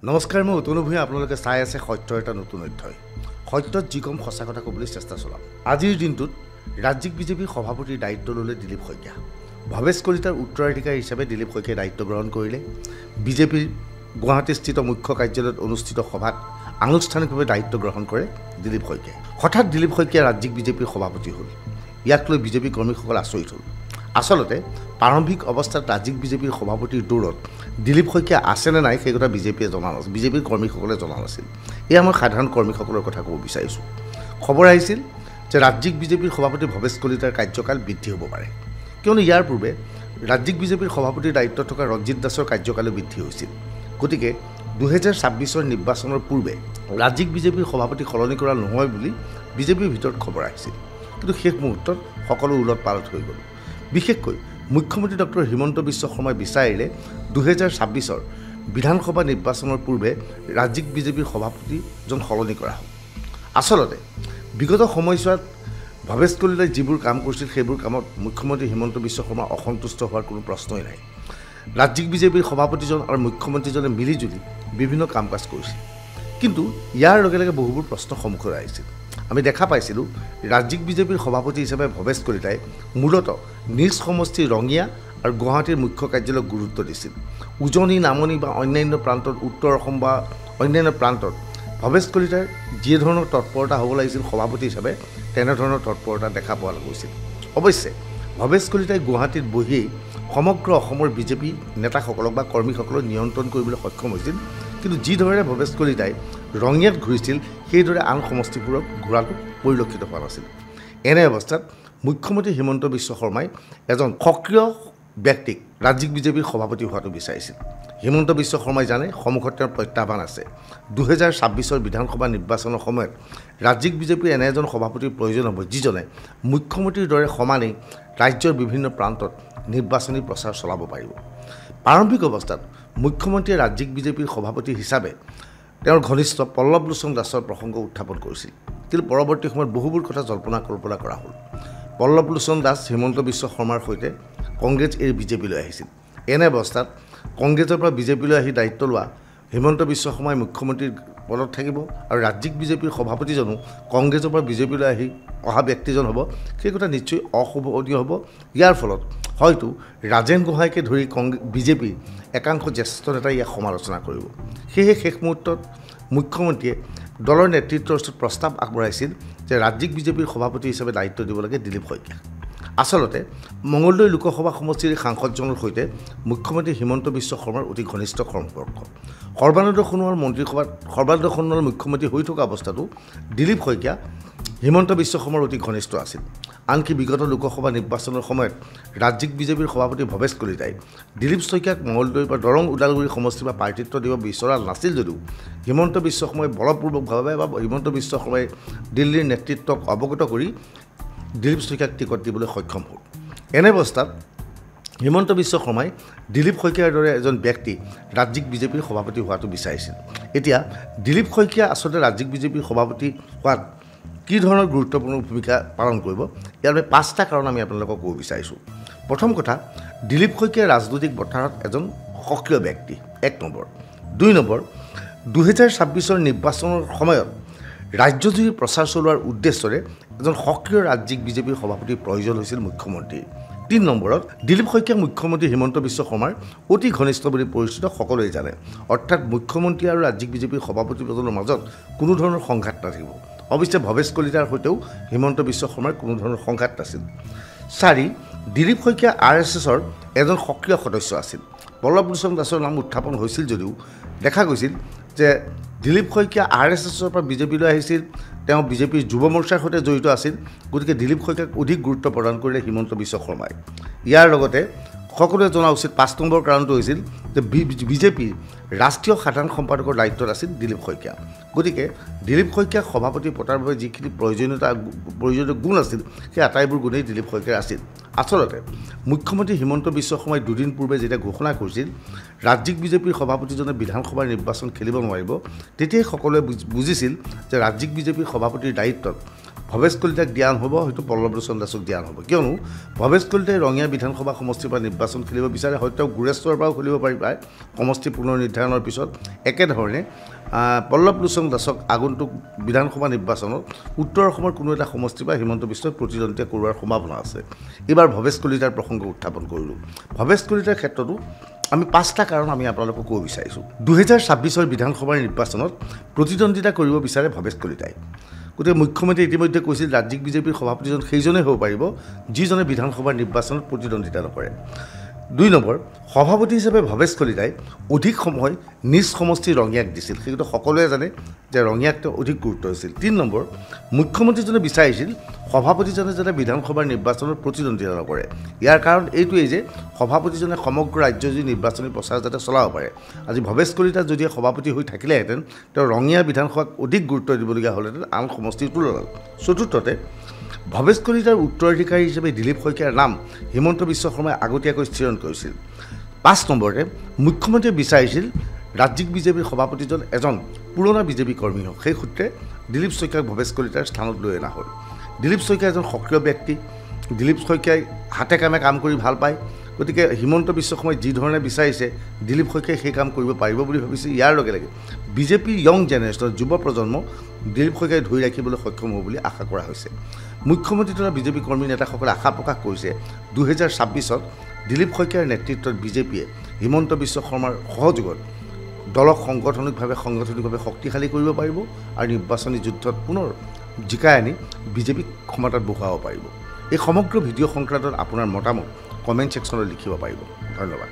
নমস্কাৰ, মই অতনু ভূঞা। আপোনালোকে চাই আছে সত্যৰ এটা নতুন অধ্যায়। সত্যত যি কম সঁচা কথা ক'বলৈ চেষ্টা চলাম। আজিৰ দিনটোত ৰাজ্যিক বিজেপিৰ সভাপতিৰ দায়িত্ব ল'লে দিলীপ শইকীয়া। ভৱেশ কলিতাৰ উত্তৰাধিকাৰী হিচাপে দিলীপ শইকীয়াই দায়িত্ব গ্ৰহণ কৰিলে। বিজেপিৰ গুৱাহাটীস্থিত মুখ্য কাৰ্যালয়ত অনুষ্ঠিত সভাত আনুষ্ঠানিকভাৱে দায়িত্ব গ্ৰহণ কৰে দিলীপ শইকীয়াই। হঠাৎ দিলীপ শইকীয়া ৰাজ্যিক বিজেপিৰ সভাপতি হ'ল। ইয়াক লৈ বিজেপি কৰ্মীসকল আচৰিত হ'ল। আচলতে প্ৰাৰম্ভিক অৱস্থাত ৰাজ্যিক বিজেপিৰ সভাপতিৰ দৌৰত দিলীপ শইকীয়া আছেনে নাই সেই কথা বিজেপিয়ে জনা নাছিল, বিজেপিৰ কৰ্মীসকলে জনা নাছিল। এয়া মই সাধাৰণ কৰ্মীসকলৰ কথা ক'ব বিচাৰিছোঁ। খবৰ আহিছিল যে ৰাজ্যিক বিজেপিৰ সভাপতি ভৱেশ কলিতাৰ কাৰ্যকাল বৃদ্ধি হ'ব পাৰে, কিয়নো ইয়াৰ পূৰ্বে ৰাজ্যিক বিজেপিৰ সভাপতিৰ দায়িত্বত থকা ৰঞ্জিত দাসৰ কাৰ্যকালো বৃদ্ধি হৈছিল। গতিকে 2026 নিৰ্বাচনৰ পূৰ্বে ৰাজ্যিক বিজেপিৰ সভাপতি সলনি কৰা নহয় বুলি বিজেপিৰ ভিতৰত খবৰ আহিছিল। কিন্তু শেষ মুহূৰ্তত সকলো ওলট পালট হৈ গ'ল। বিশেষকৈ মুখ্যমন্ত্ৰী ডক্টৰ হিমন্ত বিশ্ব শৰ্মাই বিচাৰিলে 2026 বিধানসভা নিৰ্বাচনৰ পূৰ্বে ৰাজ্যিক বিজেপিৰ সভাপতিজন সলনি কৰা হ'ল। আচলতে বিগত সময়ছোৱাত ভৱেশ কলিতাই যিবোৰ কাম কৰিছিল সেইবোৰ কামত মুখ্যমন্ত্ৰী হিমন্ত বিশ্ব শৰ্মা অসন্তুষ্ট হোৱাৰ কোনো প্ৰশ্নই নাই। ৰাজ্যিক বিজেপিৰ সভাপতিজন আৰু মুখ্যমন্ত্ৰীজনে মিলিজুলি বিভিন্ন কাম কাজ কৰিছিল। কিন্তু ইয়াৰ লগে লগে বহুবোৰ প্ৰশ্ন সন্মুখলৈ আহিছিল। আমি দেখা পাইছিলোঁ ৰাজ্যিক বিজেপিৰ সভাপতি হিচাপে ভৱেশ কলিতাই মূলতঃ নিজ সমষ্টি ৰঙিয়া আৰু গুৱাহাটীৰ মুখ্য কাৰ্যালয়ক গুৰুত্ব দিছিল। উজনি, নামনি বা অন্যান্য প্ৰান্তত, উত্তৰ অসম বা অন্যান্য প্ৰান্তত ভৱেশ কলিতাৰ যি ধৰণৰ তৎপৰতা হ'ব লাগিছিল সভাপতি হিচাপে তেনেধৰণৰ তৎপৰতা দেখা পোৱা গৈছিল। অৱশ্যে ভৱেশ কলিতাই গুৱাহাটীত বহিয়েই সমগ্ৰ অসমৰ বিজেপি নেতাসকলক বা কৰ্মীসকলক নিয়ন্ত্ৰণ কৰিবলৈ সক্ষম হৈছিল। কিন্তু যিদৰে ভৱেশ কলিতাই ৰঙিয়াত ঘূৰিছিল সেইদৰে আন সমষ্টিবোৰক ঘূৰাটো পৰিলক্ষিত হোৱা নাছিল। এনে অৱস্থাত মুখ্যমন্ত্ৰী হিমন্ত বিশ্ব শৰ্মাই এজন সক্ৰিয় ব্যক্তিক ৰাজ্যিক বিজেপিৰ সভাপতি হোৱাটো বিচাৰিছিল। হিমন্ত বিশ্ব শৰ্মাই জানে সন্মুখত তেওঁৰ প্ৰত্যাহ্বান আছে। 2026 বিধানসভা নিৰ্বাচনৰ সময়ত ৰাজ্যিক বিজেপিৰ এনে এজন সভাপতিৰ প্ৰয়োজন হ'ব যিজনে মুখ্যমন্ত্ৰীৰ দৰে সমানেই ৰাজ্যৰ বিভিন্ন প্ৰান্তত নিৰ্বাচনী প্ৰচাৰ চলাব পাৰিব। প্ৰাৰম্ভিক অৱস্থাত মুখ্যমন্ত্ৰীয়ে ৰাজ্যিক বিজেপিৰ সভাপতি হিচাপে তেওঁৰ ঘনিষ্ঠ পল্লৱ লোচন দাসৰ প্ৰসংগ উত্থাপন কৰিছিল। কিন্তু পৰৱৰ্তী সময়ত বহুবোৰ কথা জল্পনা কল্পনা কৰা হ'ল। পল্লৱ লোচন দাস হিমন্ত বিশ্ব শৰ্মাৰ সৈতে কংগ্ৰেছ এৰি বিজেপিলৈ আহিছিল। এনে অৱস্থাত কংগ্ৰেছৰ পৰা বিজেপিলৈ আহি দায়িত্ব লোৱা হিমন্ত বিশ্ব শৰ্মাই মুখ্যমন্ত্ৰীৰ পদত থাকিব আৰু ৰাজ্যিক বিজেপিৰ সভাপতিজনো কংগ্ৰেছৰ পৰা বিজেপিলৈ আহি অহা ব্যক্তিজন হ'ব, সেই কথা নিশ্চয় অশুভনীয় হ'ব। ইয়াৰ ফলত হয়তো ৰাজেন গোহাঁইকে ধৰি বিজেপিৰ একাংশ জ্যেষ্ঠ নেতাই ইয়াক সমালোচনা কৰিব। সেয়েহে শেষ মুহূৰ্তত মুখ্যমন্ত্ৰীয়ে দলৰ নেতৃত্বৰ ওচৰত প্ৰস্তাৱ আগবঢ়াইছিল যে ৰাজ্যিক বিজেপিৰ সভাপতি হিচাপে দায়িত্ব দিব লাগে দিলীপ শইকীয়াক। আচলতে মঙলদৈ লোকসভা সমষ্টিৰ সাংসদজনৰ সৈতে মুখ্যমন্ত্ৰী হিমন্ত বিশ্ব শৰ্মাৰ অতি ঘনিষ্ঠ সম্পৰ্ক। সৰ্বানন্দ সোণোৱাল মন্ত্ৰীসভাত সৰ্বানন্দ সোণোৱাল মুখ্যমন্ত্ৰী হৈ থকা অৱস্থাতো দিলীপ শইকীয়া হিমন্ত বিশ্ব শৰ্মাৰ অতি ঘনিষ্ঠ আছিল। আনকি বিগত লোকসভা নিৰ্বাচনৰ সময়ত ৰাজ্যিক বিজেপিৰ সভাপতি ভৱেশ কলিতাই দিলীপ শইকীয়াক মঙলদৈ বা দৰং ওদালগুৰি সমষ্টিৰ পৰা প্ৰাৰ্থিত্ব দিব বিচৰা নাছিল যদিও হিমন্ত বিশ্ব শৰ্মাই বলপূৰ্বকভাৱে বা হিমন্ত বিশ্ব শৰ্মাই দিল্লীৰ নেতৃত্বক অৱগত কৰি দিলীপ শইকীয়াক টিকট দিবলৈ সক্ষম হ'ল। এনে অৱস্থাত হিমন্ত বিশ্ব শৰ্মাই দিলীপ শইকীয়াৰ দৰে এজন ব্যক্তি ৰাজ্যিক বিজেপিৰ সভাপতি হোৱাটো বিচাৰিছিল। এতিয়া দিলীপ শইকীয়া আচলতে ৰাজ্যিক বিজেপিৰ সভাপতি হোৱাত কি ধৰণৰ গুৰুত্বপূৰ্ণ ভূমিকা পালন কৰিব, ইয়াৰ বাবে 5টা কাৰণ আমি আপোনালোকক ক'ব বিচাৰিছোঁ। প্ৰথম কথা, দিলীপ শইকীয়া ৰাজনৈতিক পথাৰত এজন সক্ৰিয় ব্যক্তি, 1 নম্বৰ। 2 নম্বৰ, 2026 নিৰ্বাচনৰ সময়ত ৰাজ্যজুৰি প্ৰচাৰ চলোৱাৰ উদ্দেশ্যৰে এজন সক্ৰিয় ৰাজ্যিক বিজেপিৰ সভাপতিৰ প্ৰয়োজন হৈছিল মুখ্যমন্ত্ৰীৰ। 3 নম্বৰত, দিলীপ শইকীয়া মুখ্যমন্ত্ৰী হিমন্ত বিশ্ব শৰ্মাৰ অতি ঘনিষ্ঠ বুলি পৰিচিত, সকলোৱে জানে। অৰ্থাৎ মুখ্যমন্ত্ৰী আৰু ৰাজ্যিক বিজেপিৰ সভাপতিজনৰ মাজত কোনো ধৰণৰ সংঘাত নাথাকিব। অৱশ্যে ভৱেশ কলিতাৰ সৈতেও হিমন্ত বিশ্ব শৰ্মাৰ কোনো ধৰণৰ সংঘাত নাছিল। 4, দিলীপ শইকীয়া RSSৰ এজন সক্ৰিয় সদস্য আছিল। পল্লৱ লোচন দাসৰ নাম উত্থাপন হৈছিল যদিও দেখা গৈছিল যে দিলীপ শইকীয়া RSSৰ পৰা বিজেপিলৈ আহিছিল, তেওঁ বিজেপিৰ যুৱ মৰ্চাৰ সৈতে জড়িত আছিল। গতিকে দিলীপ শইকীয়াক অধিক গুৰুত্ব প্ৰদান কৰিলে হিমন্ত বিশ্ব শৰ্মাই। ইয়াৰ লগতে সকলোৱে জনা উচিত 5 নম্বৰ কাৰণটো হৈছিল যে বিজেপিৰ ৰাষ্ট্ৰীয় সাধাৰণ সম্পাদকৰ দায়িত্বত আছিল দিলীপ শইকীয়া। গতিকে দিলীপ শইকীয়াক সভাপতি পতাৰ বাবে যিখিনি প্ৰয়োজনীয় গুণ আছিল সেই আটাইবোৰ গুণেই দিলীপ শইকীয়াৰ আছিল। আচলতে মুখ্যমন্ত্ৰী হিমন্ত বিশ্ব শৰ্মাই দুদিন পূৰ্বে যেতিয়া ঘোষণা কৰিছিল ৰাজ্যিক বিজেপিৰ সভাপতিজনে বিধানসভাৰ নিৰ্বাচন খেলিব নোৱাৰিব, তেতিয়াই সকলোৱে বুজিছিল যে ৰাজ্যিক বিজেপিৰ সভাপতিৰ দায়িত্বত ভৱেশ কলিতাক দিয়া নহ'ব, হয়তো পল্লৱ লোচন দাসক দিয়া নহ'ব। কিয়নো ভৱেশ কলিতাই ৰঙিয়া বিধানসভা সমষ্টিৰ পৰা নিৰ্বাচন খেলিব বিচাৰে, হয়তো গুৰেশ্বৰৰ পৰাও খেলিব পাৰে সমষ্টি পুনৰ নিৰ্ধাৰণৰ পিছত। একেধৰণে পল্লৱ লোচন দাসক আগন্তুক বিধানসভা নিৰ্বাচনত উত্তৰ অসমৰ কোনো এটা সমষ্টিৰ পৰা হিমন্ত বিশ্বই প্ৰতিদ্বন্দ্বিতা কৰোৱাৰ সম্ভাৱনা আছে। এইবাৰ ভৱেশ কলিতাৰ প্ৰসংগ উত্থাপন কৰিলোঁ। ভৱেশ কলিতাৰ ক্ষেত্ৰতো আমি 5টা কাৰণ আমি আপোনালোকক ক'ব বিচাৰিছোঁ। 2026 বিধানসভাৰ নিৰ্বাচনত প্ৰতিদ্বন্দ্বিতা কৰিব বিচাৰে ভৱেশ কলিতাই। গতিকে মুখ্যমন্ত্ৰীয়ে ইতিমধ্যে কৈছিল ৰাজ্যিক বিজেপিৰ সভাপতিজন সেইজনেই হ'ব পাৰিব যিজনে বিধানসভাৰ নিৰ্বাচনত প্ৰতিদ্বন্দ্বিতা নকৰে। 2 নম্বৰ, সভাপতি হিচাপে ভৱেশ কলিতাই অধিক সময় নিজ সমষ্টি ৰঙিয়াক দিছিল, সেইটো সকলোৱে জানে যে ৰঙিয়াক তেওঁ অধিক গুৰুত্ব দিছিল। 3 নম্বৰ, মুখ্যমন্ত্ৰীজনে বিচাৰিছিল সভাপতিজনে যাতে বিধানসভাৰ নিৰ্বাচনত প্ৰতিদ্বন্দ্বিতা নকৰে। ইয়াৰ কাৰণ এইটোৱেই যে সভাপতিজনে সমগ্ৰ ৰাজ্যজুৰি নিৰ্বাচনী প্ৰচাৰ যাতে চলাব পাৰে। আজি ভৱেশ কলিতা যদি সভাপতি হৈ থাকিলেহেঁতেন তেওঁ ৰঙিয়া বিধানসভাক অধিক গুৰুত্ব দিবলগীয়া হ'লহেঁতেন আন সমষ্টিৰ তুলনাত। 4ৰ্থতে, ভৱেশ কলিতাৰ উত্তৰাধিকাৰী হিচাপে দিলীপ শইকীয়াৰ নাম হিমন্ত বিশ্ব শৰ্মাই আগতীয়াকৈ স্থিৰণ কৰিছিল। 5 নম্বৰতে, মুখ্যমন্ত্ৰীয়ে বিচাৰিছিল ৰাজ্যিক বিজেপিৰ সভাপতিজন এজন পুৰণা বিজেপি কৰ্মী হওক। সেই সূত্ৰে দিলীপ শইকীয়াক ভৱেশ কলিতাৰ স্থানত লৈ অনা হ'ল। দিলীপ শইকীয়া এজন সক্ৰিয় ব্যক্তি, দিলীপ শইকীয়াই হাতে কামে কাম কৰি ভাল পায়। গতিকে হিমন্ত বিশ্ব শৰ্মাই যি ধৰণে বিচাৰিছে দিলীপ শইকীয়াই সেই কাম কৰিব পাৰিব বুলি ভাবিছে। ইয়াৰ লগে লগে বিজেপিৰ য়ং জেনেৰেশ্যনৰ যুৱ প্ৰজন্ম দিলীপ শইকীয়াই ধৰি ৰাখিবলৈ সক্ষম হ'ব বুলি আশা কৰা হৈছে। মুখ্যমন্ত্ৰী তথা বিজেপি কৰ্মী নেতাসকলে আশা প্ৰকাশ কৰিছে 2026 দিলীপ শইকীয়াৰ নেতৃত্বত বিজেপিয়ে হিমন্ত বিশ্ব শৰ্মাৰ সহযোগত দলক সাংগঠনিকভাৱে শক্তিশালী কৰিব পাৰিব আৰু নিৰ্বাচনী যুদ্ধত পুনৰ জিকাই আনি বিজেপিক ক্ষমতাত বহুৱাব পাৰিব। এই সমগ্ৰ ভিডিঅ' সংক্ৰান্তত আপোনাৰ মতামত কমেণ্ট ছেকশ্যনত লিখিব পাৰিব। ধন্যবাদ।